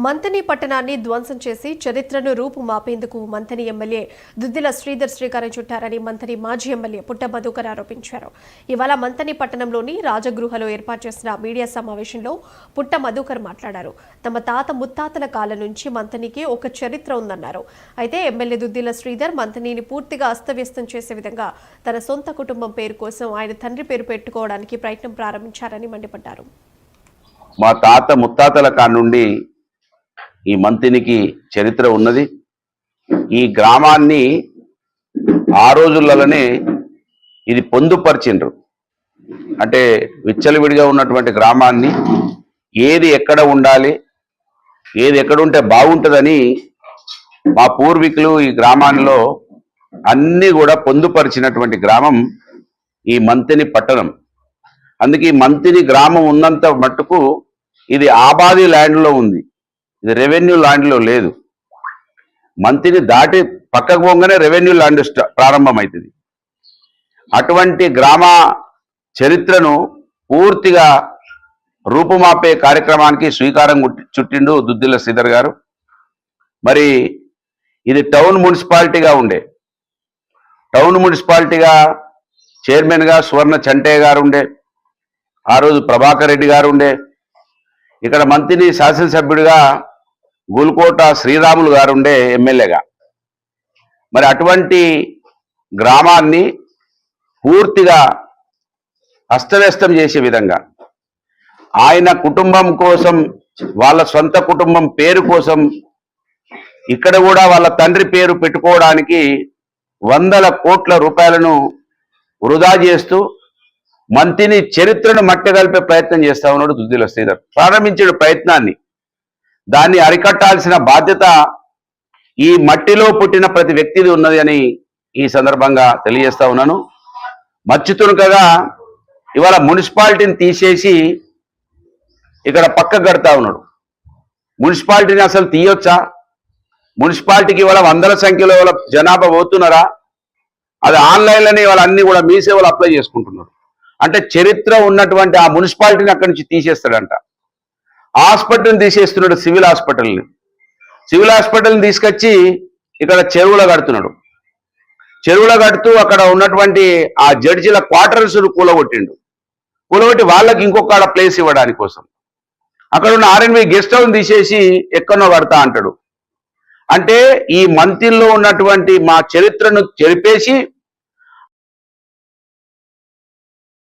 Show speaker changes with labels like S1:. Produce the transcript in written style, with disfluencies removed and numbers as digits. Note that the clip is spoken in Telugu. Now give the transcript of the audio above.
S1: మంథని పట్టణాన్ని ధ్వంసం చేసి చరిత్రను రూపుమాపేందుకు మంథని ఎమ్మెల్యే దుద్దిల శ్రీధర్ శ్రీకారం చుట్టారని మంథని మాజీ ఎమ్మెల్యే పుట్ట మధుకర్ ఆరోపించారు. ఇవాళ మంథని పట్టణంలోని రాజగృహలో ఏర్పాటు చేసిన మీడియా సమావేశంలో పుట్ట మధుకర్ మాట్లాడారు. తమ తాత ముత్తాతల కాలం నుంచి మంథనికి ఒక చరిత్ర ఉందన్నారు. అయితే ఎమ్మెల్యే దుద్దిల శ్రీధర్ మంథనిని పూర్తిగా అస్తవ్యస్తం చేసే విధంగా తన సొంత కుటుంబం పేరు కోసం ఆయన తండ్రి పేరు పెట్టుకోవడానికి ప్రయత్నం ప్రారంభించారని మండిపడ్డారు.
S2: మా తాత ముత్తాతల కానుండి ఈ మంతినికి చరిత్ర ఉన్నది. ఈ గ్రామాన్ని ఆ రోజులలోనే ఇది పొందుపరిచిండ్రు. అంటే విచ్చలవిడిగా ఉన్నటువంటి గ్రామాన్ని ఏది ఎక్కడ ఉండాలి, ఏది ఎక్కడ ఉంటే బాగుంటుందని మా పూర్వీకులు ఈ గ్రామాల్లో అన్నీ కూడా పొందుపరిచినటువంటి గ్రామం ఈ మంతిని పట్టణం. అందుకే ఈ మంతిని గ్రామం ఉన్నంత మట్టుకు ఇది ఆబాది ల్యాండ్లో ఉంది, ఇది రెవెన్యూ ల్యాండ్లో లేదు. మంతిని దాటి పక్కకు పోగానే రెవెన్యూ ల్యాండ్ ప్రారంభమవుతుంది. అటువంటి గ్రామ చరిత్రను పూర్తిగా రూపుమాపే కార్యక్రమానికి శ్రీకారం చుట్టిండు దుద్దిల శ్రీధర్ గారు. మరి ఇది టౌన్ మున్సిపాలిటీగా ఉండే, టౌన్ మున్సిపాలిటీగా చైర్మన్గా సువర్ణ చంటయ్య గారు ఉండే, ఆ రోజు ప్రభాకర్ రెడ్డి గారు ఉండే, ఇక్కడ మంత్రి శాసనసభ్యుడిగా గుల్కోట శ్రీరాములు గారు ఉండే ఎమ్మెల్యేగా. మరి అటువంటి గ్రామాన్ని పూర్తిగా అస్తవ్యస్తం చేసే విధంగా ఆయన కుటుంబం కోసం, వాళ్ళ సొంత కుటుంబం పేరు కోసం ఇక్కడ కూడా వాళ్ళ తండ్రి పేరు పెట్టుకోవడానికి వందల కోట్ల రూపాయలను వృధా చేస్తూ మంత్రిని చరిత్రను మట్టగలిపే ప్రయత్నం చేస్తా ఉన్నాడు దుద్దిల శ్రీధర్. ప్రారంభించిన ప్రయత్నాన్ని దాన్ని అరికట్టాల్సిన బాధ్యత ఈ మట్టిలో పుట్టిన ప్రతి వ్యక్తిది ఉన్నది అని ఈ సందర్భంగా తెలియజేస్తా ఉన్నాను. మచ్చుతునుకగా ఇవాళ మున్సిపాలిటీని తీసేసి ఇక్కడ పక్కకు కడతా ఉన్నాడు. మున్సిపాలిటీని అసలు తీయొచ్చా? మున్సిపాలిటీకి ఇవాళ వందల సంఖ్యలో జనాభా పోతున్నారా? అది ఆన్లైన్లోనే ఇవాళ అన్ని కూడా మీ సేవలు అప్లై చేసుకుంటున్నారు. అంటే చరిత్ర ఉన్నటువంటి ఆ మున్సిపాలిటీని అక్కడి నుంచి తీసేస్తాడంట. హాస్పిటల్ని తీసేస్తున్నాడు, సివిల్ హాస్పిటల్ని. సివిల్ హాస్పిటల్ని తీసుకొచ్చి ఇక్కడ చెరువులో కడుతున్నాడు. చెరువులో కడుతూ అక్కడ ఉన్నటువంటి ఆ జడ్జిల క్వార్టర్స్ కూలగొట్టిండు. కూలగొట్టి వాళ్ళకి ఇంకొక ప్లేస్ ఇవ్వడానికి కోసం అక్కడ ఉన్న ఆర్ఎన్బి గెస్ట్ హౌస్ తీసేసి ఎక్కడో కడతా అంటాడు. అంటే ఈ మంత్రిలో ఉన్నటువంటి మా చరిత్రను చెరిపేసి